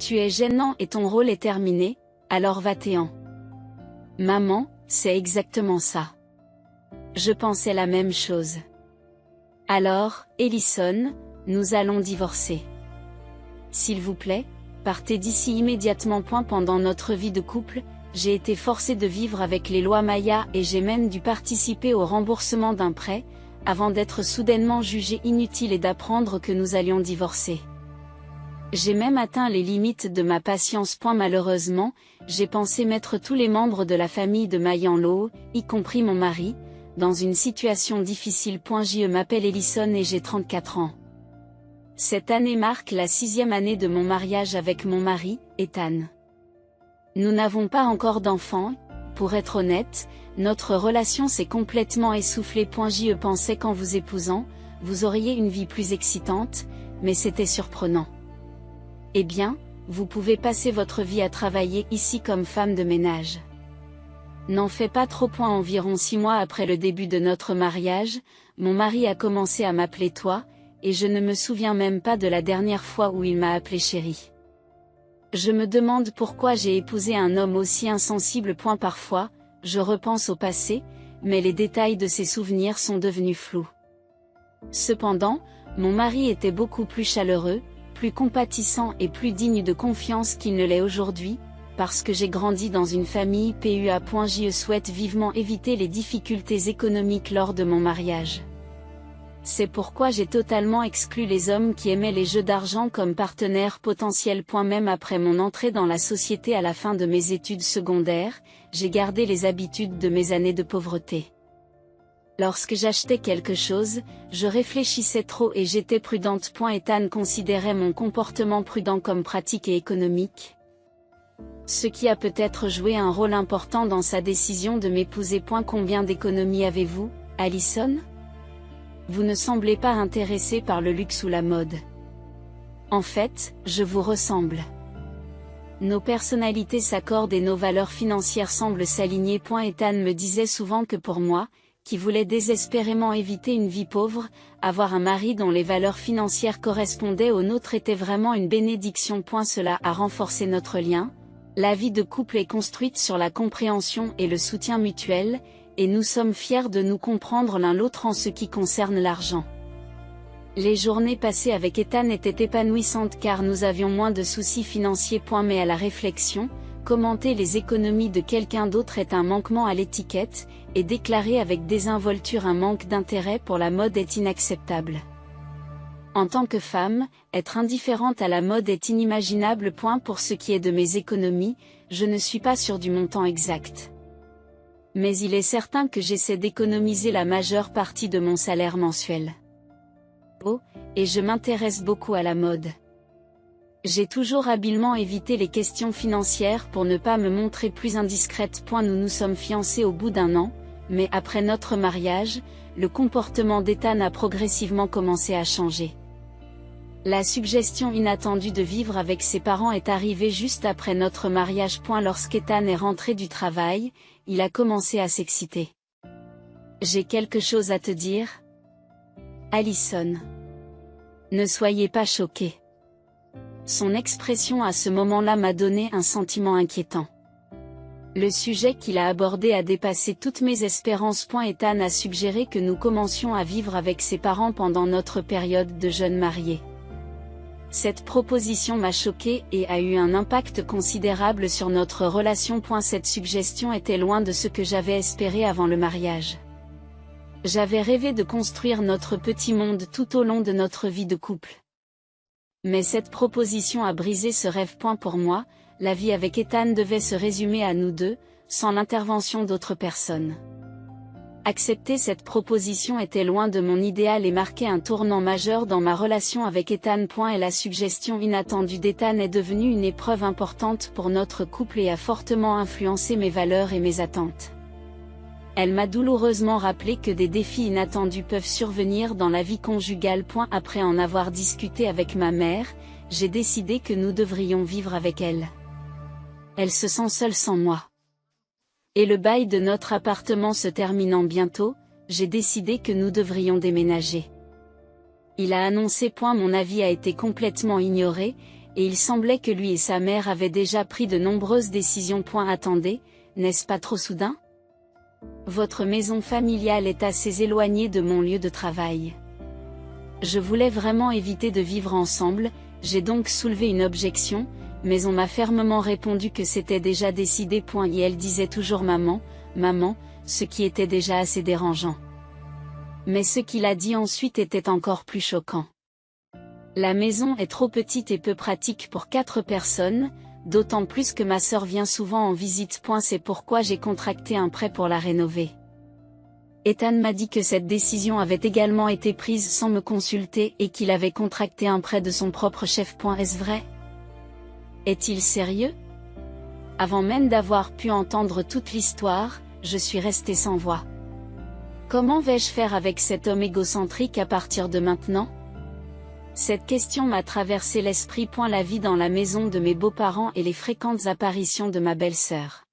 Tu es gênant et ton rôle est terminé, alors va-t'en. Maman, c'est exactement ça. Je pensais la même chose. Alors, Ellison, nous allons divorcer. S'il vous plaît, partez d'ici immédiatement. Pendant notre vie de couple, j'ai été forcée de vivre avec les lois Maya et j'ai même dû participer au remboursement d'un prêt, avant d'être soudainement jugée inutile et d'apprendre que nous allions divorcer. J'ai même atteint les limites de ma patience. Malheureusement, j'ai pensé mettre tous les membres de la famille de Mayan-Lo, y compris mon mari, dans une situation difficile. Je m'appelle Ellison et j'ai 34 ans. Cette année marque la 6e année de mon mariage avec mon mari, Ethan. Nous n'avons pas encore d'enfants, pour être honnête, notre relation s'est complètement essoufflée. Je pensais qu'en vous épousant, vous auriez une vie plus excitante, mais c'était surprenant. Eh bien, vous pouvez passer votre vie à travailler ici comme femme de ménage. N'en fais pas trop. Environ 6 mois après le début de notre mariage, mon mari a commencé à m'appeler toi, et je ne me souviens même pas de la dernière fois où il m'a appelé chérie. Je me demande pourquoi j'ai épousé un homme aussi insensible. Parfois, je repense au passé, mais les détails de ces souvenirs sont devenus flous. Cependant, mon mari était beaucoup plus chaleureux, plus compatissant et plus digne de confiance qu'il ne l'est aujourd'hui, parce que j'ai grandi dans une famille PUA. Je souhaite vivement éviter les difficultés économiques lors de mon mariage. C'est pourquoi j'ai totalement exclu les hommes qui aimaient les jeux d'argent comme partenaires potentiels. Même après mon entrée dans la société à la fin de mes études secondaires, j'ai gardé les habitudes de mes années de pauvreté. Lorsque j'achetais quelque chose, je réfléchissais trop et j'étais prudente. Ethan considérait mon comportement prudent comme pratique et économique, ce qui a peut-être joué un rôle important dans sa décision de m'épouser. Combien d'économies avez-vous, Ellison ? Vous ne semblez pas intéressé par le luxe ou la mode. En fait, je vous ressemble. Nos personnalités s'accordent et nos valeurs financières semblent s'aligner. Ethan me disait souvent que pour moi, qui voulais désespérément éviter une vie pauvre, avoir un mari dont les valeurs financières correspondaient aux nôtres était vraiment une bénédiction. Cela a renforcé notre lien. La vie de couple est construite sur la compréhension et le soutien mutuel, et nous sommes fiers de nous comprendre l'un l'autre en ce qui concerne l'argent. Les journées passées avec Ethan étaient épanouissantes car nous avions moins de soucis financiers. Mais à la réflexion, commenter les économies de quelqu'un d'autre est un manquement à l'étiquette, et déclarer avec désinvolture un manque d'intérêt pour la mode est inacceptable. En tant que femme, être indifférente à la mode est inimaginable. Pour ce qui est de mes économies, je ne suis pas sûre du montant exact. Mais il est certain que j'essaie d'économiser la majeure partie de mon salaire mensuel. Oh, et je m'intéresse beaucoup à la mode. J'ai toujours habilement évité les questions financières pour ne pas me montrer plus indiscrète. Nous nous sommes fiancés au bout d'1 an, mais après notre mariage, le comportement d'Ethan a progressivement commencé à changer. La suggestion inattendue de vivre avec ses parents est arrivée juste après notre mariage. Lorsqu'Ethan est rentré du travail, il a commencé à s'exciter. J'ai quelque chose à te dire, Ellison. Ne soyez pas choqués. Son expression à ce moment-là m'a donné un sentiment inquiétant. Le sujet qu'il a abordé a dépassé toutes mes espérances. Ethan a suggéré que nous commencions à vivre avec ses parents pendant notre période de jeunes mariés. Cette proposition m'a choquée et a eu un impact considérable sur notre relation. Cette suggestion était loin de ce que j'avais espéré avant le mariage. J'avais rêvé de construire notre petit monde tout au long de notre vie de couple. Mais cette proposition a brisé ce rêve. Pour moi, la vie avec Ethan devait se résumer à nous deux, sans l'intervention d'autres personnes. Accepter cette proposition était loin de mon idéal et marquait un tournant majeur dans ma relation avec Ethan. Et la suggestion inattendue d'Ethan est devenue une épreuve importante pour notre couple et a fortement influencé mes valeurs et mes attentes. Elle m'a douloureusement rappelé que des défis inattendus peuvent survenir dans la vie conjugale. Après en avoir discuté avec ma mère, j'ai décidé que nous devrions vivre avec elle. Elle se sent seule sans moi. Et le bail de notre appartement se terminant bientôt, j'ai décidé que nous devrions déménager. Il a annoncé. Mon avis a été complètement ignoré, et il semblait que lui et sa mère avaient déjà pris de nombreuses décisions. Attendez, n'est-ce pas trop soudain? Votre maison familiale est assez éloignée de mon lieu de travail. Je voulais vraiment éviter de vivre ensemble, j'ai donc soulevé une objection, mais on m'a fermement répondu que c'était déjà décidé. Et elle disait toujours maman, maman, ce qui était déjà assez dérangeant. Mais ce qu'il a dit ensuite était encore plus choquant. La maison est trop petite et peu pratique pour 4 personnes, d'autant plus que ma sœur vient souvent en visite. C'est pourquoi j'ai contracté un prêt pour la rénover. Ethan m'a dit que cette décision avait également été prise sans me consulter et qu'il avait contracté un prêt de son propre chef. Est-ce vrai? Est-il sérieux? Avant même d'avoir pu entendre toute l'histoire, je suis restée sans voix. Comment vais-je faire avec cet homme égocentrique à partir de maintenant? Cette question m'a traversé l'esprit. La vie dans la maison de mes beaux-parents et les fréquentes apparitions de ma belle-sœur.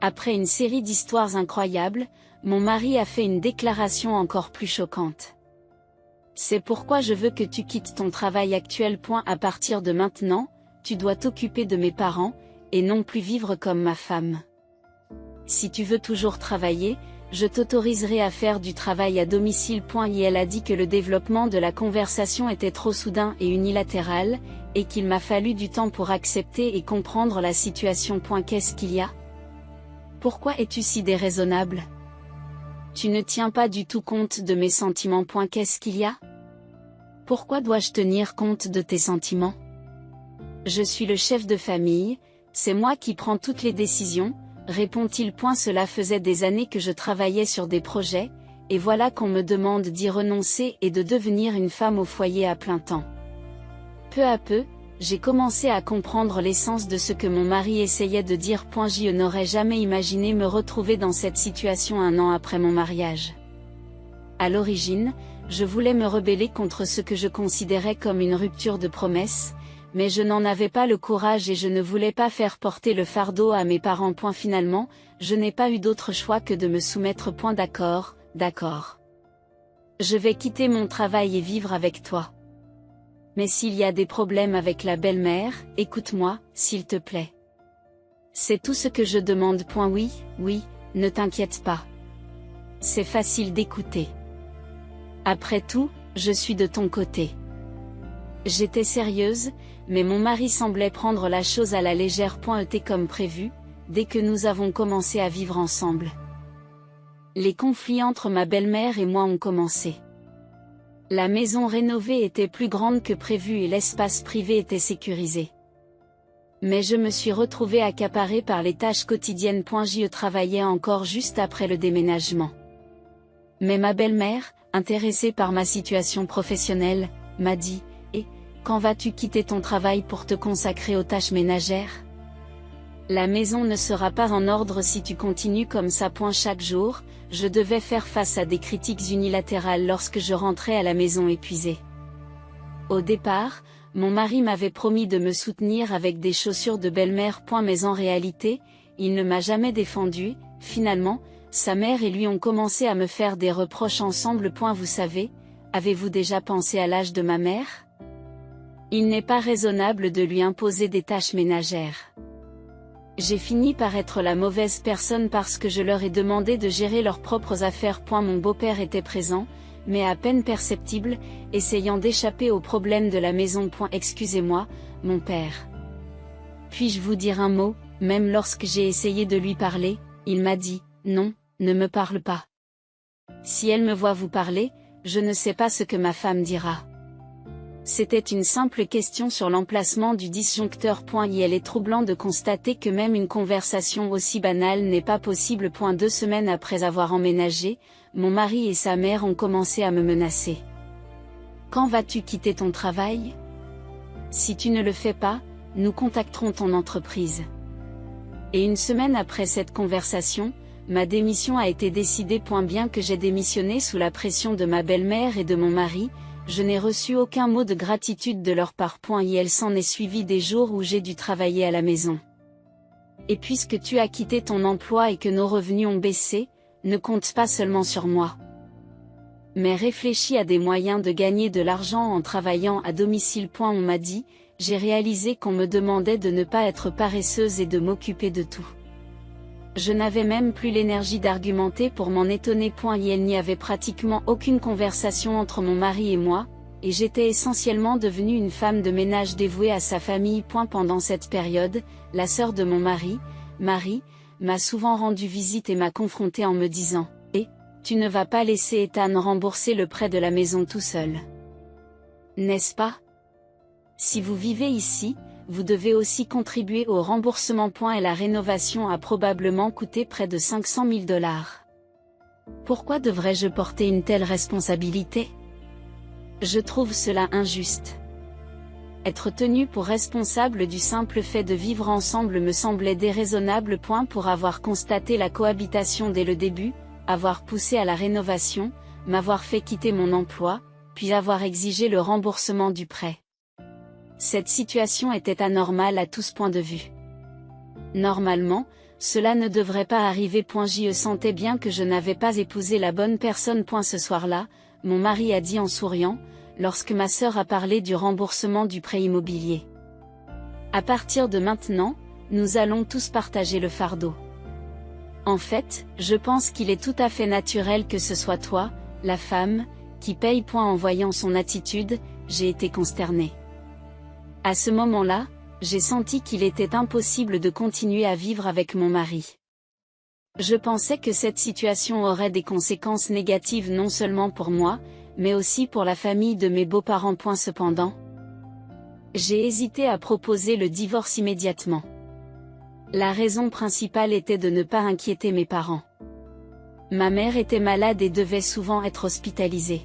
Après une série d'histoires incroyables, mon mari a fait une déclaration encore plus choquante. C'est pourquoi je veux que tu quittes ton travail actuel. À partir de maintenant, tu dois t'occuper de mes parents, et non plus vivre comme ma femme. Si tu veux toujours travailler, je t'autoriserai à faire du travail à domicile. Et elle a dit que le développement de la conversation était trop soudain et unilatéral, et qu'il m'a fallu du temps pour accepter et comprendre la situation. Qu'est-ce qu'il y a? Pourquoi es-tu si déraisonnable? Tu ne tiens pas du tout compte de mes sentiments. Qu'est-ce qu'il y a? Pourquoi dois-je tenir compte de tes sentiments? Je suis le chef de famille, c'est moi qui prends toutes les décisions, répond-il. Cela faisait des années que je travaillais sur des projets, et voilà qu'on me demande d'y renoncer et de devenir une femme au foyer à plein temps. Peu à peu, j'ai commencé à comprendre l'essence de ce que mon mari essayait de dire. Je n'aurais jamais imaginé me retrouver dans cette situation 1 an après mon mariage. À l'origine, je voulais me rebeller contre ce que je considérais comme une rupture de promesse, mais je n'en avais pas le courage et je ne voulais pas faire porter le fardeau à mes parents. Finalement, je n'ai pas eu d'autre choix que de me soumettre. D'accord, d'accord. Je vais quitter mon travail et vivre avec toi. Mais s'il y a des problèmes avec la belle-mère, écoute-moi, s'il te plaît. C'est tout ce que je demande. Oui, oui, ne t'inquiète pas. C'est facile d'écouter. Après tout, je suis de ton côté. J'étais sérieuse, mais mon mari semblait prendre la chose à la légère. Était comme prévu, dès que nous avons commencé à vivre ensemble. Les conflits entre ma belle-mère et moi ont commencé. La maison rénovée était plus grande que prévu et l'espace privé était sécurisé. Mais je me suis retrouvée accaparée par les tâches quotidiennes. Je travaillais encore juste après le déménagement. Mais ma belle-mère, intéressée par ma situation professionnelle, m'a dit « Et, quand vas-tu quitter ton travail pour te consacrer aux tâches ménagères? La maison ne sera pas en ordre si tu continues comme ça. Chaque jour, je devais faire face à des critiques unilatérales lorsque je rentrais à la maison épuisée. Au départ, mon mari m'avait promis de me soutenir avec des chaussures de belle-mère. Mais en réalité, il ne m'a jamais défendue. Finalement, sa mère et lui ont commencé à me faire des reproches ensemble. Vous savez, avez-vous déjà pensé à l'âge de ma mère? Il n'est pas raisonnable de lui imposer des tâches ménagères. J'ai fini par être la mauvaise personne parce que je leur ai demandé de gérer leurs propres affaires. Mon beau-père était présent, mais à peine perceptible, essayant d'échapper aux problèmes de la maison. Excusez-moi, mon père. Puis-je vous dire un mot? Même lorsque j'ai essayé de lui parler, il m'a dit « Non, ne me parle pas. Si elle me voit vous parler, je ne sais pas ce que ma femme dira. » C'était une simple question sur l'emplacement du disjoncteur. Il est troublant de constater que même une conversation aussi banale n'est pas possible. 2 semaines après avoir emménagé, mon mari et sa mère ont commencé à me menacer. Quand vas-tu quitter ton travail? Si tu ne le fais pas, nous contacterons ton entreprise. Et 1 semaine après cette conversation, ma démission a été décidée. Bien que j'ai démissionné sous la pression de ma belle-mère et de mon mari, je n'ai reçu aucun mot de gratitude de leur part. Et elle s'en est suivi des jours où j'ai dû travailler à la maison. Et puisque tu as quitté ton emploi et que nos revenus ont baissé, ne compte pas seulement sur moi. Mais réfléchis à des moyens de gagner de l'argent en travaillant à domicile. On m'a dit, j'ai réalisé qu'on me demandait de ne pas être paresseuse et de m'occuper de tout. Je n'avais même plus l'énergie d'argumenter pour m'en étonner. Il n'y avait pratiquement aucune conversation entre mon mari et moi, et j'étais essentiellement devenue une femme de ménage dévouée à sa famille. Pendant cette période, la sœur de mon mari, Marie, m'a souvent rendu visite et m'a confrontée en me disant « Eh, tu ne vas pas laisser Ethan rembourser le prêt de la maison tout seul. N'est-ce pas ? Si vous vivez ici, vous devez aussi contribuer au remboursement. Et la rénovation a probablement coûté près de 500 000 $. Pourquoi devrais-je porter une telle responsabilité ? Je trouve cela injuste. Être tenu pour responsable du simple fait de vivre ensemble me semblait déraisonnable. Pour avoir constaté la cohabitation dès le début, avoir poussé à la rénovation, m'avoir fait quitter mon emploi, puis avoir exigé le remboursement du prêt. Cette situation était anormale à tous points de vue. Normalement, cela ne devrait pas arriver. Je sentais bien que je n'avais pas épousé la bonne personne. Ce soir-là, mon mari a dit en souriant, lorsque ma sœur a parlé du remboursement du prêt immobilier. À partir de maintenant, nous allons tous partager le fardeau. En fait, je pense qu'il est tout à fait naturel que ce soit toi, la femme, qui paye. En voyant son attitude, j'ai été consternée. À ce moment-là, j'ai senti qu'il était impossible de continuer à vivre avec mon mari. Je pensais que cette situation aurait des conséquences négatives non seulement pour moi, mais aussi pour la famille de mes beaux-parents. Cependant, j'ai hésité à proposer le divorce immédiatement. La raison principale était de ne pas inquiéter mes parents. Ma mère était malade et devait souvent être hospitalisée.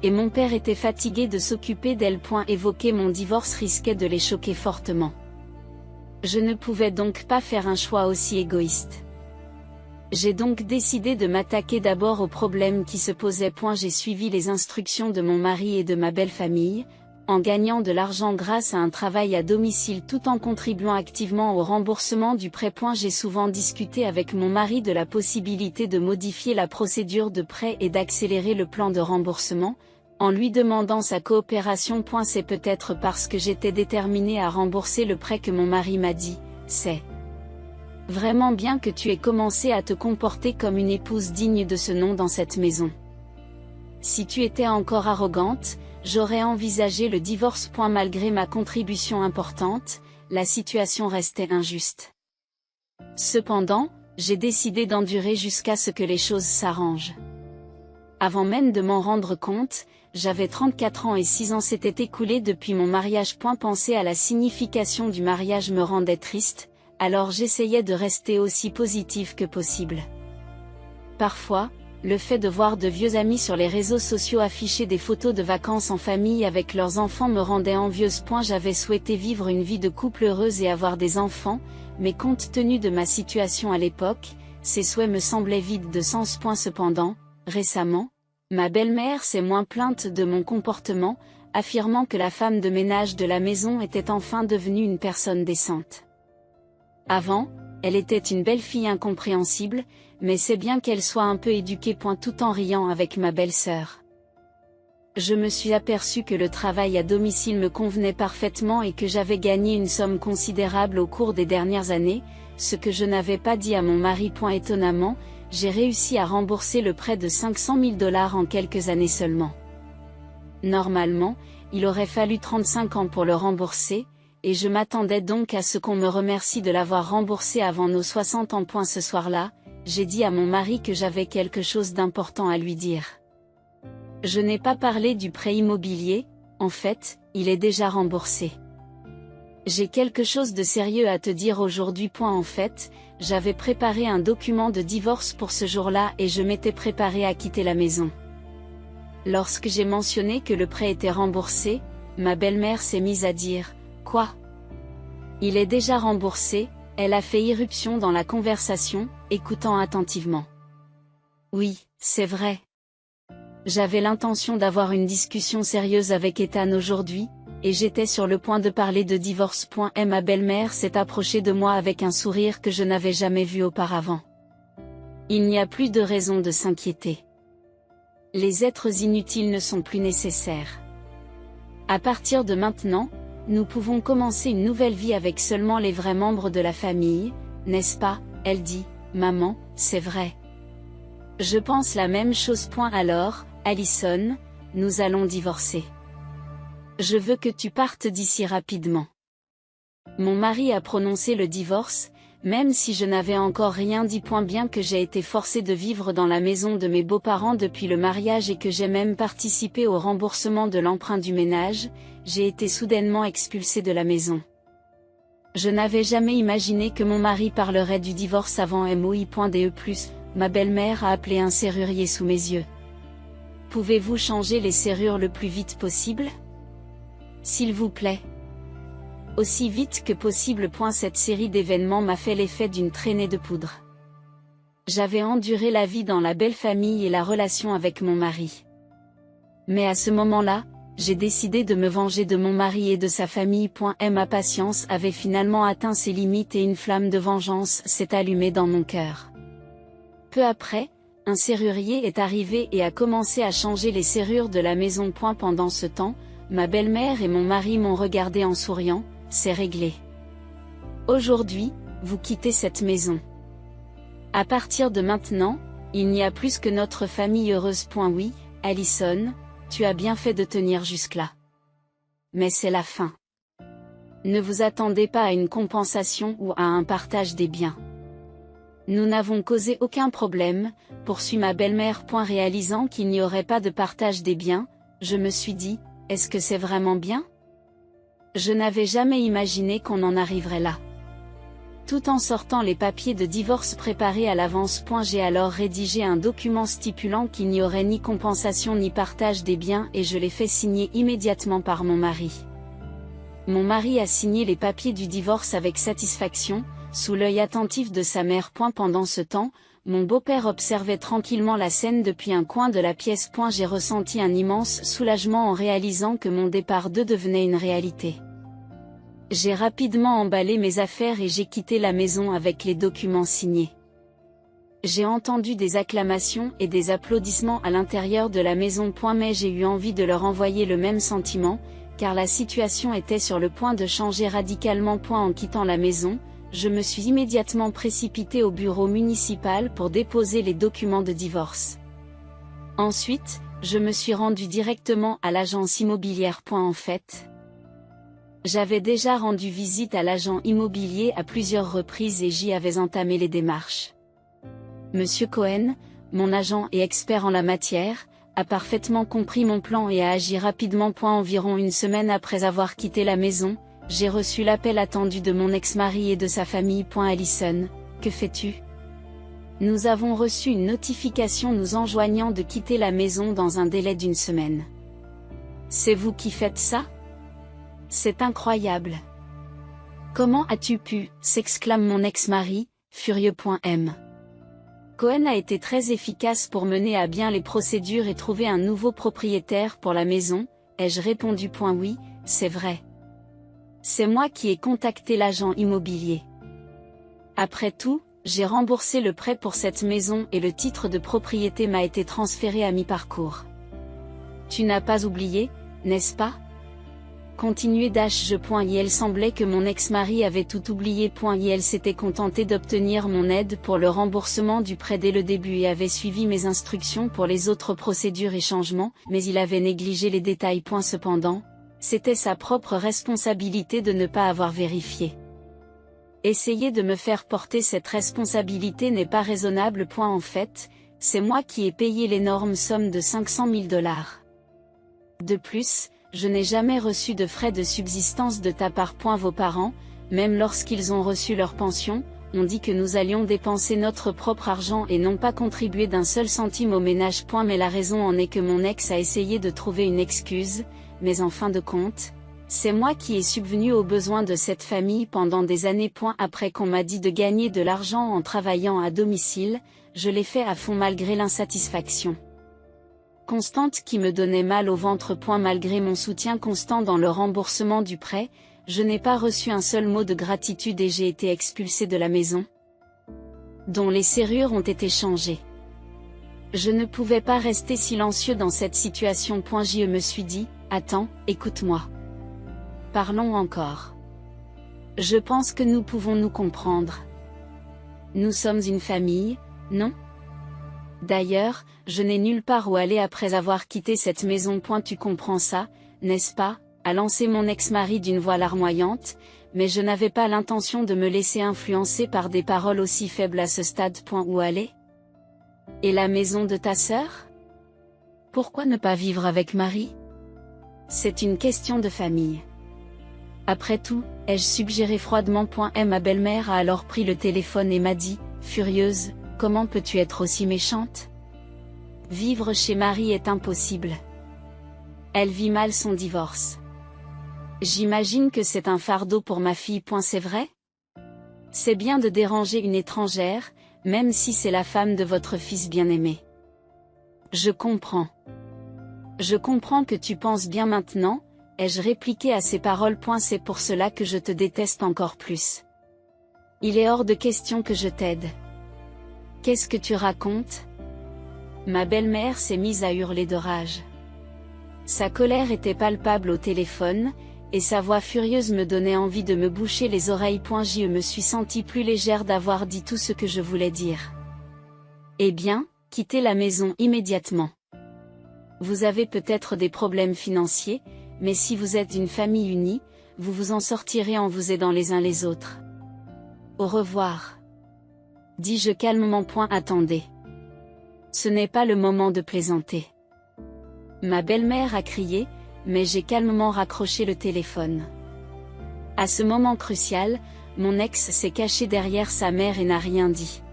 Et mon père était fatigué de s'occuper d'elle. Évoquer mon divorce risquait de les choquer fortement. Je ne pouvais donc pas faire un choix aussi égoïste. J'ai donc décidé de m'attaquer d'abord aux problèmes qui se posaient. J'ai suivi les instructions de mon mari et de ma belle famille, en gagnant de l'argent grâce à un travail à domicile tout en contribuant activement au remboursement du prêt. J'ai souvent discuté avec mon mari de la possibilité de modifier la procédure de prêt et d'accélérer le plan de remboursement, en lui demandant sa coopération. C'est peut-être parce que j'étais déterminée à rembourser le prêt que mon mari m'a dit « C'est vraiment bien que tu aies commencé à te comporter comme une épouse digne de ce nom dans cette maison. Si tu étais encore arrogante, j'aurais envisagé le divorce. Malgré ma contribution importante, la situation restait injuste. Cependant, j'ai décidé d'endurer jusqu'à ce que les choses s'arrangent. Avant même de m'en rendre compte, j'avais 34 ans et 6 ans s'étaient écoulés depuis mon mariage. Penser à la signification du mariage me rendait triste, alors j'essayais de rester aussi positive que possible. Parfois, le fait de voir de vieux amis sur les réseaux sociaux afficher des photos de vacances en famille avec leurs enfants me rendait envieuse. J'avais souhaité vivre une vie de couple heureuse et avoir des enfants, mais compte tenu de ma situation à l'époque, ces souhaits me semblaient vides de sens. Cependant, récemment, ma belle-mère s'est moins plainte de mon comportement, affirmant que la femme de ménage de la maison était enfin devenue une personne décente. Avant, elle était une belle fille incompréhensible, mais c'est bien qu'elle soit un peu éduquée. Tout en riant avec ma belle-sœur. Je me suis aperçue que le travail à domicile me convenait parfaitement et que j'avais gagné une somme considérable au cours des dernières années, ce que je n'avais pas dit à mon mari. Étonnamment, j'ai réussi à rembourser le prêt de 500 000 $ en quelques années seulement. Normalement, il aurait fallu 35 ans pour le rembourser, et je m'attendais donc à ce qu'on me remercie de l'avoir remboursé avant nos 60 ans. Ce soir-là, j'ai dit à mon mari que j'avais quelque chose d'important à lui dire. Je n'ai pas parlé du prêt immobilier, en fait, il est déjà remboursé. J'ai quelque chose de sérieux à te dire aujourd'hui. En fait, j'avais préparé un document de divorce pour ce jour-là et je m'étais préparée à quitter la maison. Lorsque j'ai mentionné que le prêt était remboursé, ma belle-mère s'est mise à dire « Quoi ? Il est déjà remboursé ?» Elle a fait irruption dans la conversation, écoutant attentivement. « Oui, c'est vrai. J'avais l'intention d'avoir une discussion sérieuse avec Ethan aujourd'hui, et j'étais sur le point de parler de divorce. Et ma belle-mère s'est approchée de moi avec un sourire que je n'avais jamais vu auparavant. Il n'y a plus de raison de s'inquiéter. Les êtres inutiles ne sont plus nécessaires. À partir de maintenant, nous pouvons commencer une nouvelle vie avec seulement les vrais membres de la famille, n'est-ce pas? Elle dit, maman, c'est vrai. Je pense la même chose. Alors, Allison, nous allons divorcer. Je veux que tu partes d'ici rapidement. Mon mari a prononcé le divorce, même si je n'avais encore rien dit. Bien que j'ai été forcée de vivre dans la maison de mes beaux-parents depuis le mariage et que j'ai même participé au remboursement de l'emprunt du ménage, j'ai été soudainement expulsée de la maison. Je n'avais jamais imaginé que mon mari parlerait du divorce avant moi.de+, ma belle-mère a appelé un serrurier sous mes yeux. Pouvez-vous changer les serrures le plus vite possible? S'il vous plaît. Aussi vite que possible. Cette série d'événements m'a fait l'effet d'une traînée de poudre. J'avais enduré la vie dans la belle famille et la relation avec mon mari. Mais à ce moment-là, j'ai décidé de me venger de mon mari et de sa famille. Ma patience avait finalement atteint ses limites et une flamme de vengeance s'est allumée dans mon cœur. Peu après, un serrurier est arrivé et a commencé à changer les serrures de la maison. Pendant ce temps, ma belle-mère et mon mari m'ont regardé en souriant. C'est réglé. Aujourd'hui, vous quittez cette maison. À partir de maintenant, il n'y a plus que notre famille heureuse. Oui, Allison, tu as bien fait de tenir jusque-là. Mais c'est la fin. Ne vous attendez pas à une compensation ou à un partage des biens. Nous n'avons causé aucun problème, poursuit ma belle-mère. Réalisant qu'il n'y aurait pas de partage des biens, je me suis dit, est-ce que c'est vraiment bien? Je n'avais jamais imaginé qu'on en arriverait là. Tout en sortant les papiers de divorce préparés à l'avance. J'ai alors rédigé un document stipulant qu'il n'y aurait ni compensation ni partage des biens et je l'ai fait signer immédiatement par mon mari. Mon mari a signé les papiers du divorce avec satisfaction, sous l'œil attentif de sa mère. Pendant ce temps, mon beau-père observait tranquillement la scène depuis un coin de la pièce. J'ai ressenti un immense soulagement en réalisant que mon départ devenait une réalité. J'ai rapidement emballé mes affaires et j'ai quitté la maison avec les documents signés. J'ai entendu des acclamations et des applaudissements à l'intérieur de la maison. Mais j'ai eu envie de leur envoyer le même sentiment, car la situation était sur le point de changer radicalement. En quittant la maison, je me suis immédiatement précipitée au bureau municipal pour déposer les documents de divorce. Ensuite, je me suis rendue directement à l'agence immobilière. En fait, j'avais déjà rendu visite à l'agent immobilier à plusieurs reprises et j'y avais entamé les démarches. Monsieur Cohen, mon agent et expert en la matière, a parfaitement compris mon plan et a agi rapidement. Environ une semaine après avoir quitté la maison, j'ai reçu l'appel attendu de mon ex-mari et de sa famille. Allison, que fais-tu? Nous avons reçu une notification nous enjoignant de quitter la maison dans un délai d'une semaine. C'est vous qui faites ça? C'est incroyable. Comment as-tu pu? S'exclame mon ex-mari, furieux. Cohen a été très efficace pour mener à bien les procédures et trouver un nouveau propriétaire pour la maison, ai-je répondu. Oui, c'est vrai. C'est moi qui ai contacté l'agent immobilier. Après tout, j'ai remboursé le prêt pour cette maison et le titre de propriété m'a été transféré à mi-parcours. Tu n'as pas oublié, n'est-ce pas? Continuez je. Il semblait que mon ex-mari avait tout oublié. Il s'était contenté d'obtenir mon aide pour le remboursement du prêt dès le début et avait suivi mes instructions pour les autres procédures et changements, mais il avait négligé les détails. Cependant, c'était sa propre responsabilité de ne pas avoir vérifié. Essayer de me faire porter cette responsabilité n'est pas raisonnable. En fait, c'est moi qui ai payé l'énorme somme de $500 000. De plus, je n'ai jamais reçu de frais de subsistance de ta part. Vos parents, même lorsqu'ils ont reçu leur pension, ont dit que nous allions dépenser notre propre argent et non pas contribuer d'un seul centime au ménage. Mais la raison en est que mon ex a essayé de trouver une excuse, mais en fin de compte, c'est moi qui ai subvenu aux besoins de cette famille pendant des années. Après qu'on m'a dit de gagner de l'argent en travaillant à domicile, je l'ai fait à fond malgré l'insatisfaction constante qui me donnait mal au ventre. Malgré mon soutien constant dans le remboursement du prêt, je n'ai pas reçu un seul mot de gratitude et j'ai été expulsée de la maison, dont les serrures ont été changées. Je ne pouvais pas rester silencieux dans cette situation. Je me suis dit, attends, écoute-moi. Parlons encore. Je pense que nous pouvons nous comprendre. Nous sommes une famille, non? D'ailleurs, je n'ai nulle part où aller après avoir quitté cette maison. Tu comprends ça, n'est-ce pas? A lancé mon ex-mari d'une voix larmoyante, mais je n'avais pas l'intention de me laisser influencer par des paroles aussi faibles à ce stade. Où aller? Et la maison de ta sœur? Pourquoi ne pas vivre avec Marie? C'est une question de famille. Après tout, ai-je suggéré froidement. Ma belle-mère a alors pris le téléphone et m'a dit, furieuse, comment peux-tu être aussi méchante? Vivre chez Marie est impossible. Elle vit mal son divorce. J'imagine que c'est un fardeau pour ma fille. C'est vrai? C'est bien de déranger une étrangère, même si c'est la femme de votre fils bien-aimé. Je comprends. Je comprends que tu penses bien maintenant, ai-je répliqué à ces paroles. C'est pour cela que je te déteste encore plus. Il est hors de question que je t'aide. Qu'est-ce que tu racontes? Ma belle-mère s'est mise à hurler de rage. Sa colère était palpable au téléphone, et sa voix furieuse me donnait envie de me boucher les oreilles. Je me suis sentie plus légère d'avoir dit tout ce que je voulais dire. Eh bien, quittez la maison immédiatement. Vous avez peut-être des problèmes financiers, mais si vous êtes une famille unie, vous vous en sortirez en vous aidant les uns les autres. Au revoir. Dis-je calmement. Attendez. Ce n'est pas le moment de plaisanter. Ma belle-mère a crié, mais j'ai calmement raccroché le téléphone. À ce moment crucial, mon ex s'est caché derrière sa mère et n'a rien dit.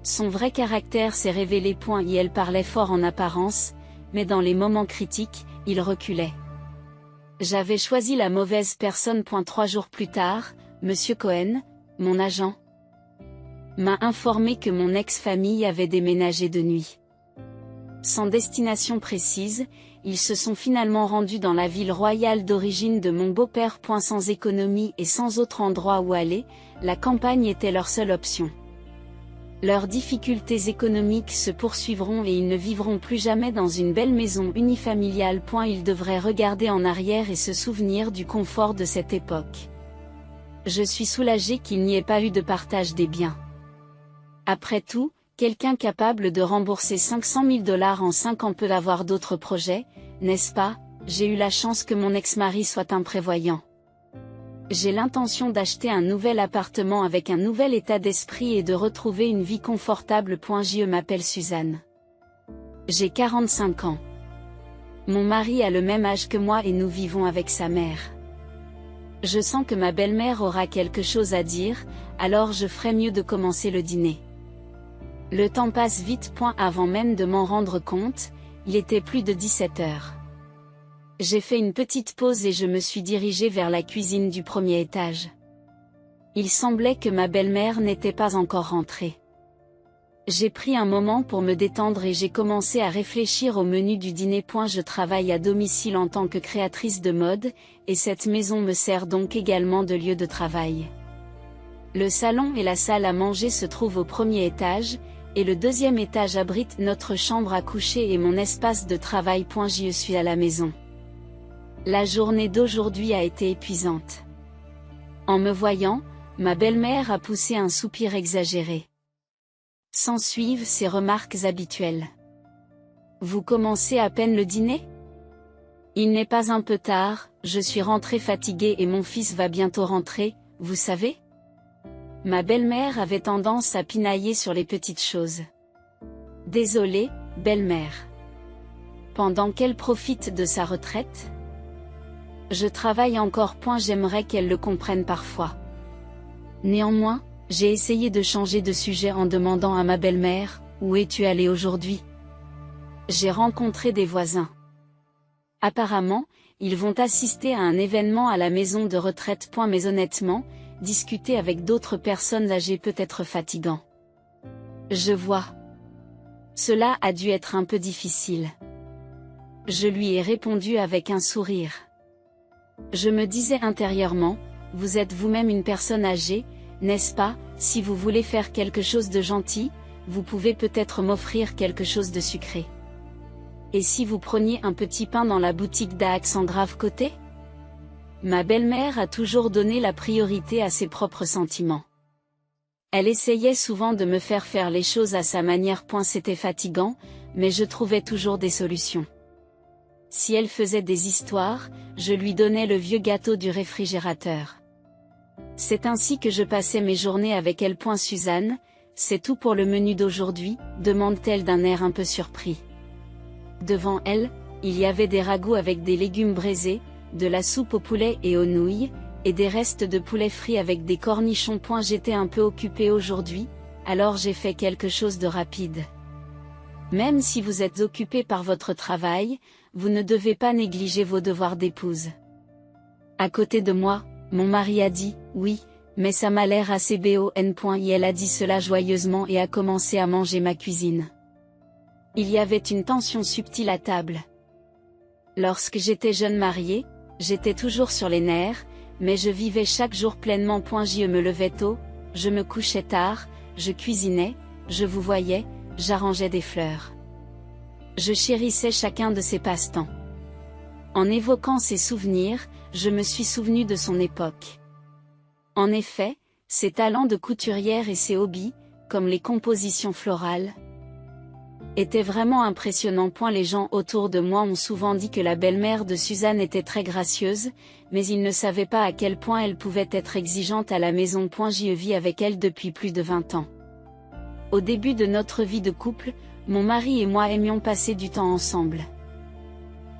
Son vrai caractère s'est révélé. Et elle parlait fort en apparence, mais dans les moments critiques, il reculait. J'avais choisi la mauvaise personne. 3 jours plus tard, Monsieur Cohen, mon agent, m'a informé que mon ex-famille avait déménagé de nuit. Sans destination précise, ils se sont finalement rendus dans la ville royale d'origine de mon beau-père. Sans économie et sans autre endroit où aller, la campagne était leur seule option. Leurs difficultés économiques se poursuivront et ils ne vivront plus jamais dans une belle maison unifamiliale. Ils devraient regarder en arrière et se souvenir du confort de cette époque. Je suis soulagée qu'il n'y ait pas eu de partage des biens. Après tout, quelqu'un capable de rembourser 500 000 $ en 5 ans peut avoir d'autres projets, n'est-ce pas? J'ai eu la chance que mon ex-mari soit imprévoyant. J'ai l'intention d'acheter un nouvel appartement avec un nouvel état d'esprit et de retrouver une vie confortable. Je m'appelle Suzanne. J'ai 45 ans. Mon mari a le même âge que moi et nous vivons avec sa mère. Je sens que ma belle-mère aura quelque chose à dire, alors je ferai mieux de commencer le dîner. Le temps passe vite. Avant même de m'en rendre compte, il était plus de 17 heures. J'ai fait une petite pause et je me suis dirigée vers la cuisine du premier étage. Il semblait que ma belle-mère n'était pas encore rentrée. J'ai pris un moment pour me détendre et j'ai commencé à réfléchir au menu du dîner. Je travaille à domicile en tant que créatrice de mode, et cette maison me sert donc également de lieu de travail. Le salon et la salle à manger se trouvent au premier étage, et le deuxième étage abrite notre chambre à coucher et mon espace de travail. Je suis à la maison. La journée d'aujourd'hui a été épuisante. En me voyant, ma belle-mère a poussé un soupir exagéré. S'ensuivent ses remarques habituelles. Vous commencez à peine le dîner? Il n'est pas un peu tard, je suis rentrée fatiguée et mon fils va bientôt rentrer, vous savez? Ma belle-mère avait tendance à pinailler sur les petites choses. Désolée, belle-mère. Pendant qu'elle profite de sa retraite? Je travaille encore. J'aimerais qu'elle le comprenne parfois. Néanmoins, j'ai essayé de changer de sujet en demandant à ma belle-mère, où es-tu allée aujourd'hui? J'ai rencontré des voisins. Apparemment, ils vont assister à un événement à la maison de retraite. Mais honnêtement, discuter avec d'autres personnes âgées peut être fatigant. Je vois. Cela a dû être un peu difficile. Je lui ai répondu avec un sourire. Je me disais intérieurement, vous êtes vous-même une personne âgée, n'est-ce pas? Si vous voulez faire quelque chose de gentil, vous pouvez peut-être m'offrir quelque chose de sucré. Et si vous preniez un petit pain dans la boutique d'Axandra côté? ma belle-mère a toujours donné la priorité à ses propres sentiments. Elle essayait souvent de me faire les choses à sa manière. C'était fatigant, mais je trouvais toujours des solutions. Si elle faisait des histoires, je lui donnais le vieux gâteau du réfrigérateur. C'est ainsi que je passais mes journées avec elle. Suzanne, c'est tout pour le menu d'aujourd'hui, demande-t-elle d'un air un peu surpris. Devant elle, il y avait des ragoûts avec des légumes braisés, de la soupe au poulet et aux nouilles, et des restes de poulet frit avec des cornichons. J'étais un peu occupée aujourd'hui, alors j'ai fait quelque chose de rapide. Même si vous êtes occupé par votre travail, vous ne devez pas négliger vos devoirs d'épouse. À côté de moi, mon mari a dit, oui, mais ça m'a l'air assez bon. Elle a dit cela joyeusement et a commencé à manger ma cuisine. Il y avait une tension subtile à table. Lorsque j'étais jeune mariée, j'étais toujours sur les nerfs, mais je vivais chaque jour pleinement. Je me levais tôt, je me couchais tard, je cuisinais, je vous voyais, j'arrangeais des fleurs. Je chérissais chacun de ces passe-temps. En évoquant ces souvenirs, je me suis souvenu de son époque. En effet, ses talents de couturière et ses hobbies, comme les compositions florales, étaient vraiment impressionnants. Les gens autour de moi ont souvent dit que la belle-mère de Suzanne était très gracieuse, mais ils ne savaient pas à quel point elle pouvait être exigeante à la maison. J'y vis avec elle depuis plus de 20 ans. Au début de notre vie de couple, mon mari et moi aimions passer du temps ensemble.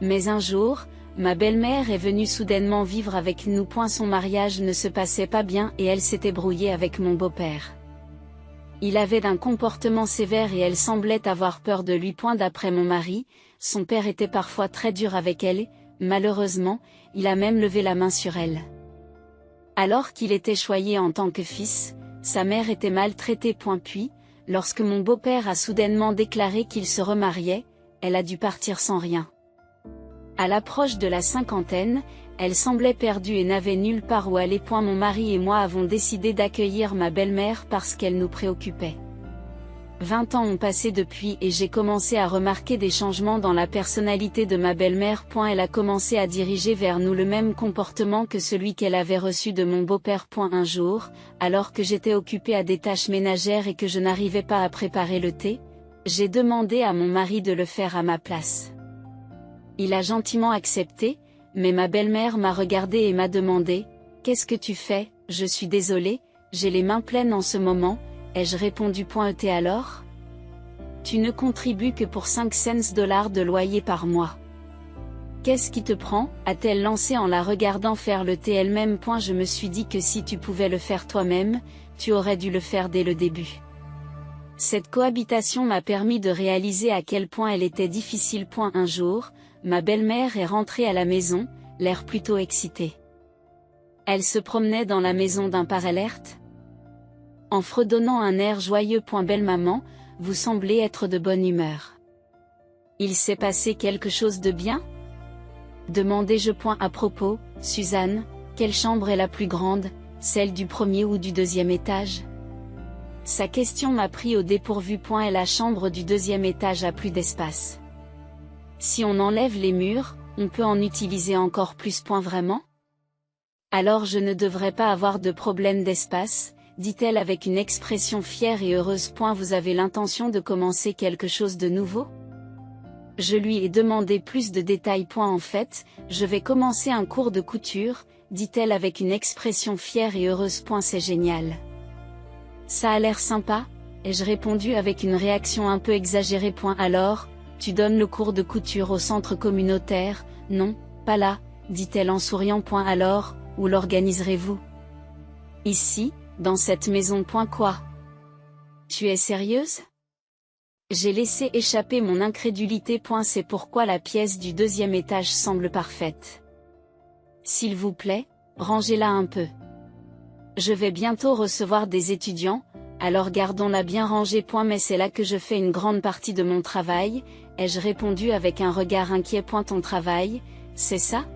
Mais un jour, ma belle-mère est venue soudainement vivre avec nous. Son mariage ne se passait pas bien et elle s'était brouillée avec mon beau-père. Il avait un comportement sévère et elle semblait avoir peur de lui. D'après mon mari, son père était parfois très dur avec elle et, malheureusement, il a même levé la main sur elle. Alors qu'il était choyé en tant que fils, sa mère était maltraitée. Puis, lorsque mon beau-père a soudainement déclaré qu'il se remariait, elle a dû partir sans rien. À l'approche de la cinquantaine, elle semblait perdue et n'avait nulle part où aller. Mon mari et moi avons décidé d'accueillir ma belle-mère parce qu'elle nous préoccupait. 20 ans ont passé depuis et j'ai commencé à remarquer des changements dans la personnalité de ma belle-mère. Elle a commencé à diriger vers nous le même comportement que celui qu'elle avait reçu de mon beau-père. Un jour, alors que j'étais occupée à des tâches ménagères et que je n'arrivais pas à préparer le thé, j'ai demandé à mon mari de le faire à ma place. Il a gentiment accepté, mais ma belle-mère m'a regardé et m'a demandé « Qu'est-ce que tu fais ? Je suis désolée, j'ai les mains pleines en ce moment », ai-je répondu. Et alors ? Tu ne contribues que pour 5 cents de loyer par mois. Qu'est-ce qui te prend ? A-t-elle lancé en la regardant faire le thé elle-même. Je me suis dit que si tu pouvais le faire toi-même, tu aurais dû le faire dès le début. Cette cohabitation m'a permis de réaliser à quel point elle était difficile. Un jour, ma belle-mère est rentrée à la maison, l'air plutôt excitée. Elle se promenait dans la maison d'un pas alerte, en fredonnant un air joyeux. Belle maman, vous semblez être de bonne humeur. Il s'est passé quelque chose de bien ? Demandai-je. À propos, Suzanne, quelle chambre est la plus grande, celle du premier ou du deuxième étage ? Sa question m'a pris au dépourvu. Et la chambre du deuxième étage a plus d'espace. Si on enlève les murs, on peut en utiliser encore plus. Vraiment ? Alors je ne devrais pas avoir de problème d'espace, dit-elle avec une expression fière et heureuse. Vous avez l'intention de commencer quelque chose de nouveau ? Je lui ai demandé plus de détails. En fait, je vais commencer un cours de couture, dit-elle avec une expression fière et heureuse. C'est génial. Ça a l'air sympa, ai-je répondu avec une réaction un peu exagérée. Alors, tu donnes le cours de couture au centre communautaire ? Non, pas là, dit-elle en souriant. Alors, où l'organiserez-vous ? Ici, dans cette maison. Quoi ? Tu es sérieuse ? J'ai laissé échapper mon incrédulité. C'est pourquoi la pièce du deuxième étage semble parfaite. S'il vous plaît, rangez-la un peu. Je vais bientôt recevoir des étudiants, alors gardons-la bien rangée. Mais c'est là que je fais une grande partie de mon travail, ai-je répondu avec un regard inquiet. Ton travail, c'est ça ?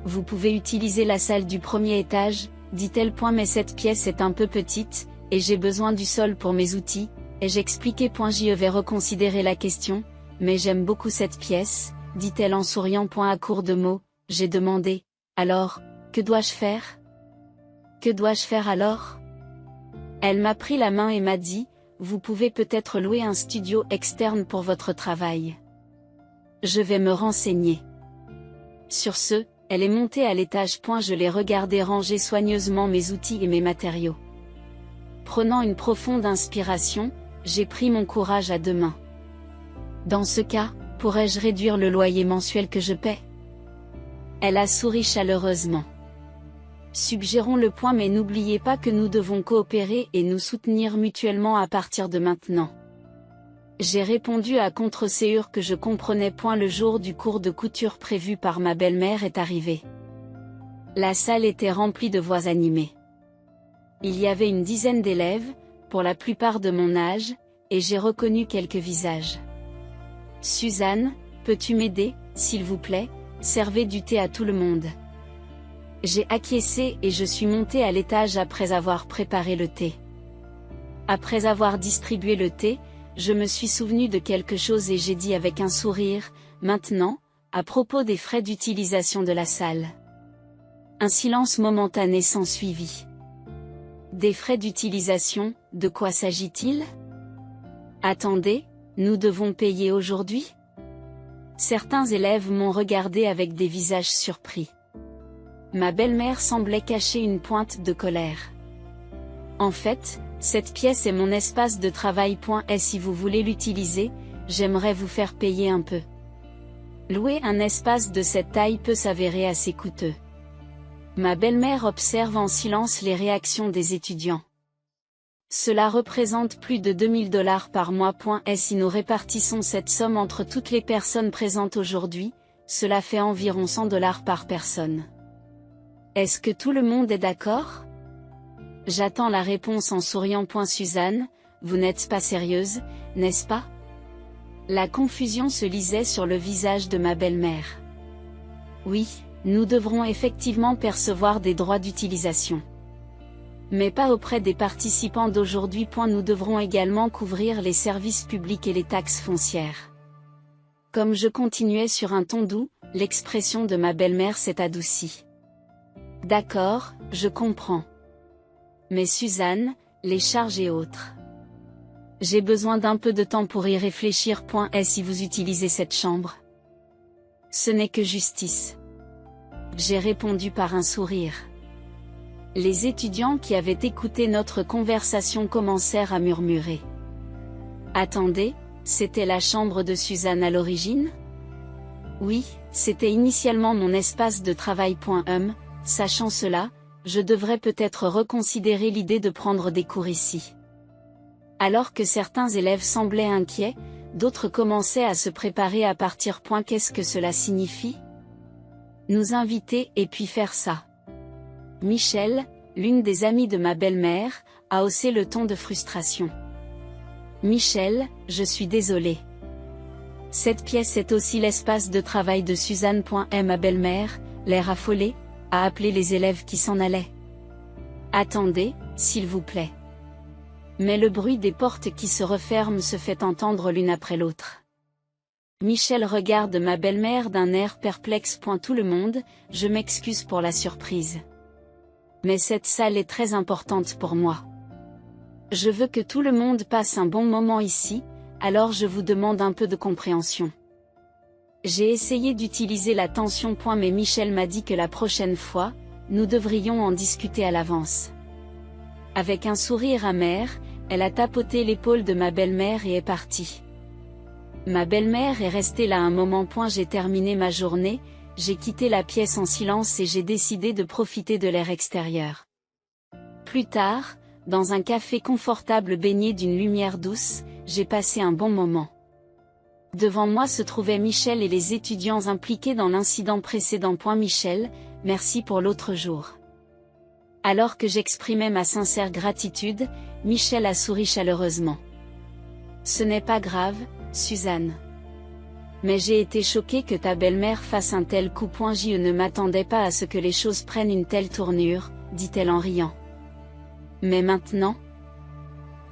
Vous pouvez utiliser la salle du premier étage, dit-elle. Mais cette pièce est un peu petite, et j'ai besoin du sol pour mes outils, ai-je expliqué. J'y vais reconsidérer la question, mais j'aime beaucoup cette pièce, dit-elle en souriant. À court de mots, j'ai demandé, Alors, que dois-je faire? Que dois-je faire alors? Elle m'a pris la main et m'a dit, vous pouvez peut-être louer un studio externe pour votre travail. Je vais me renseigner. Sur ce, elle est montée à l'étage. Je l'ai regardé ranger soigneusement mes outils et mes matériaux. Prenant une profonde inspiration, j'ai pris mon courage à deux mains. Dans ce cas, pourrais-je réduire le loyer mensuel que je paie? Elle a souri chaleureusement. Suggérons le point, mais n'oubliez pas que nous devons coopérer et nous soutenir mutuellement à partir de maintenant. J'ai répondu à contre-séure que je comprenais. Le jour du cours de couture prévu par ma belle-mère est arrivé. La salle était remplie de voix animées. Il y avait une dizaine d'élèves, pour la plupart de mon âge, et j'ai reconnu quelques visages. Suzanne, peux-tu m'aider, s'il vous plaît? Servez du thé à tout le monde. J'ai acquiescé et je suis montée à l'étage après avoir préparé le thé. Après avoir distribué le thé, je me suis souvenu de quelque chose et j'ai dit avec un sourire, maintenant, à propos des frais d'utilisation de la salle. Un silence momentané s'ensuivit. Des frais d'utilisation, de quoi s'agit-il? Attendez, nous devons payer aujourd'hui? Certains élèves m'ont regardé avec des visages surpris. Ma belle-mère semblait cacher une pointe de colère. En fait, cette pièce est mon espace de travail. Et si vous voulez l'utiliser, j'aimerais vous faire payer un peu. Louer un espace de cette taille peut s'avérer assez coûteux. Ma belle-mère observe en silence les réactions des étudiants. Cela représente plus de $2000 par mois. Et si nous répartissons cette somme entre toutes les personnes présentes aujourd'hui, cela fait environ $100 par personne. Est-ce que tout le monde est d'accord? J'attends la réponse en souriant. Suzanne, vous n'êtes pas sérieuse, n'est-ce pas? La confusion se lisait sur le visage de ma belle-mère. Oui, nous devrons effectivement percevoir des droits d'utilisation. Mais pas auprès des participants d'aujourd'hui. Nous devrons également couvrir les services publics et les taxes foncières. Comme je continuais sur un ton doux, l'expression de ma belle-mère s'est adoucie. D'accord, je comprends. Mais Suzanne, les charges et autres. J'ai besoin d'un peu de temps pour y réfléchir. Et si vous utilisez cette chambre? Ce n'est que justice. J'ai répondu par un sourire. Les étudiants qui avaient écouté notre conversation commencèrent à murmurer. Attendez, c'était la chambre de Suzanne à l'origine? Oui, c'était initialement mon espace de travail. Sachant cela, je devrais peut-être reconsidérer l'idée de prendre des cours ici. Alors que certains élèves semblaient inquiets, d'autres commençaient à se préparer à partir. Qu'est-ce que cela signifie? Nous inviter et puis faire ça. Michel, l'une des amies de ma belle-mère, a haussé le ton de frustration. Michel, je suis désolée. Cette pièce est aussi l'espace de travail de Suzanne. Ma belle-mère, l'air affolé, a appelé les élèves qui s'en allaient. Attendez, s'il vous plaît. Mais le bruit des portes qui se referment se fait entendre l'une après l'autre. Michel regarde ma belle-mère d'un air perplexe. Tout le monde, je m'excuse pour la surprise. Mais cette salle est très importante pour moi. Je veux que tout le monde passe un bon moment ici, alors je vous demande un peu de compréhension. J'ai essayé d'utiliser la tension. Mais Michel m'a dit que la prochaine fois, nous devrions en discuter à l'avance. Avec un sourire amer, elle a tapoté l'épaule de ma belle-mère et est partie. Ma belle-mère est restée là un moment. J'ai terminé ma journée, j'ai quitté la pièce en silence et j'ai décidé de profiter de l'air extérieur. Plus tard, dans un café confortable baigné d'une lumière douce, j'ai passé un bon moment. Devant moi se trouvaient Michel et les étudiants impliqués dans l'incident précédent. Michel, merci pour l'autre jour. Alors que j'exprimais ma sincère gratitude, Michel a souri chaleureusement. Ce n'est pas grave, Suzanne. Mais j'ai été choquée que ta belle-mère fasse un tel coup. Je ne m'attendais pas à ce que les choses prennent une telle tournure, dit-elle en riant. Mais maintenant,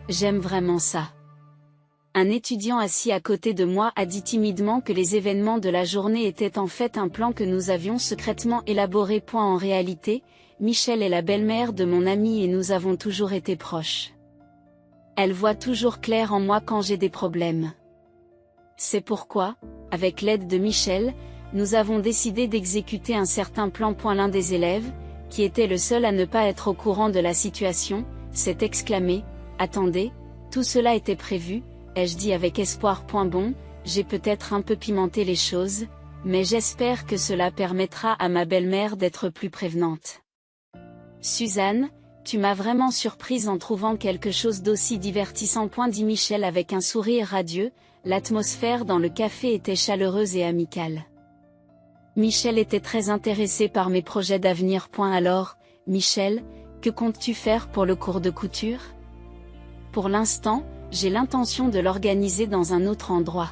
j'aime vraiment ça. Un étudiant assis à côté de moi a dit timidement que les événements de la journée étaient en fait un plan que nous avions secrètement élaboré. En réalité, Michel est la belle-mère de mon amie et nous avons toujours été proches. Elle voit toujours clair en moi quand j'ai des problèmes. C'est pourquoi, avec l'aide de Michel, nous avons décidé d'exécuter un certain plan. L'un des élèves, qui était le seul à ne pas être au courant de la situation, s'est exclamé « Attendez, tout cela était prévu », ai-je dit avec espoir. Bon, j'ai peut-être un peu pimenté les choses, mais j'espère que cela permettra à ma belle-mère d'être plus prévenante. Suzanne, tu m'as vraiment surprise en trouvant quelque chose d'aussi divertissant. Dit Michel avec un sourire radieux, l'atmosphère dans le café était chaleureuse et amicale. Michel était très intéressé par mes projets d'avenir. Alors, Michel, que comptes-tu faire pour le cours de couture? Pour l'instant, j'ai l'intention de l'organiser dans un autre endroit.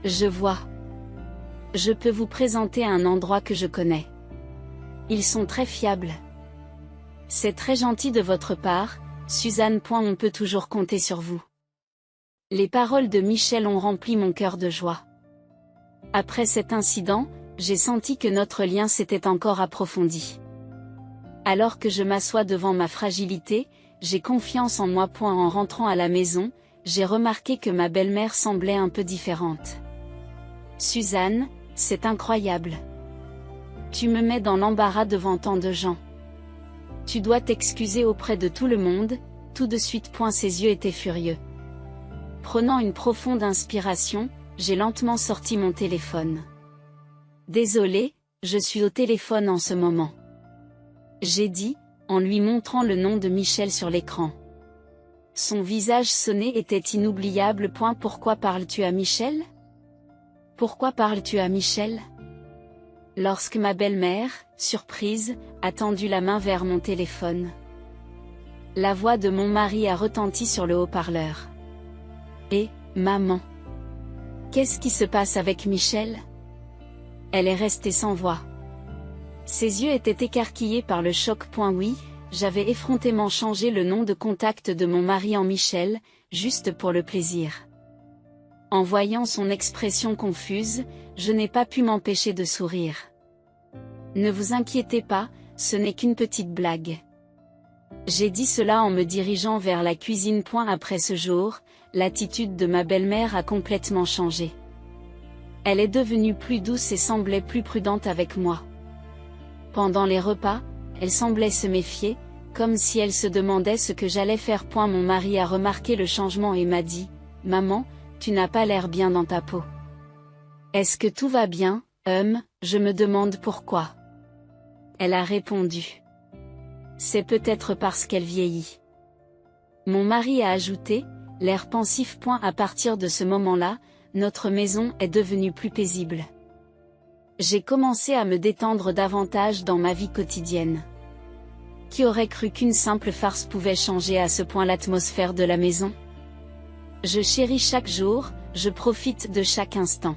Je vois. Je peux vous présenter un endroit que je connais. Ils sont très fiables. C'est très gentil de votre part, Suzanne. On peut toujours compter sur vous. Les paroles de Michel ont rempli mon cœur de joie. Après cet incident, j'ai senti que notre lien s'était encore approfondi. Alors que je m'assois devant ma fragilité, j'ai confiance en moi. En rentrant à la maison, j'ai remarqué que ma belle-mère semblait un peu différente. Suzanne, c'est incroyable. Tu me mets dans l'embarras devant tant de gens. Tu dois t'excuser auprès de tout le monde, tout de suite. Ses yeux étaient furieux. Prenant une profonde inspiration, j'ai lentement sorti mon téléphone. Désolé, je suis au téléphone en ce moment. J'ai dit, en lui montrant le nom de Michel sur l'écran. Son visage sonné était inoubliable. Pourquoi parles-tu à Michel? Pourquoi parles-tu à Michel? Lorsque ma belle-mère, surprise, a tendu la main vers mon téléphone. La voix de mon mari a retenti sur le haut-parleur. Et, maman. Qu'est-ce qui se passe avec Michel? Elle est restée sans voix. Ses yeux étaient écarquillés par le choc. Oui, j'avais effrontément changé le nom de contact de mon mari en Michel, juste pour le plaisir. En voyant son expression confuse, je n'ai pas pu m'empêcher de sourire. Ne vous inquiétez pas, ce n'est qu'une petite blague. J'ai dit cela en me dirigeant vers la cuisine. Après ce jour, l'attitude de ma belle-mère a complètement changé. Elle est devenue plus douce et semblait plus prudente avec moi. Pendant les repas, elle semblait se méfier, comme si elle se demandait ce que j'allais faire. Mon mari a remarqué le changement et m'a dit « Maman, tu n'as pas l'air bien dans ta peau. Est-ce que tout va bien, je me demande pourquoi. » Elle a répondu. C'est peut-être parce qu'elle vieillit. Mon mari a ajouté, l'air pensif. À partir de ce moment-là, notre maison est devenue plus paisible. J'ai commencé à me détendre davantage dans ma vie quotidienne. Qui aurait cru qu'une simple farce pouvait changer à ce point l'atmosphère de la maison? Je chéris chaque jour, je profite de chaque instant.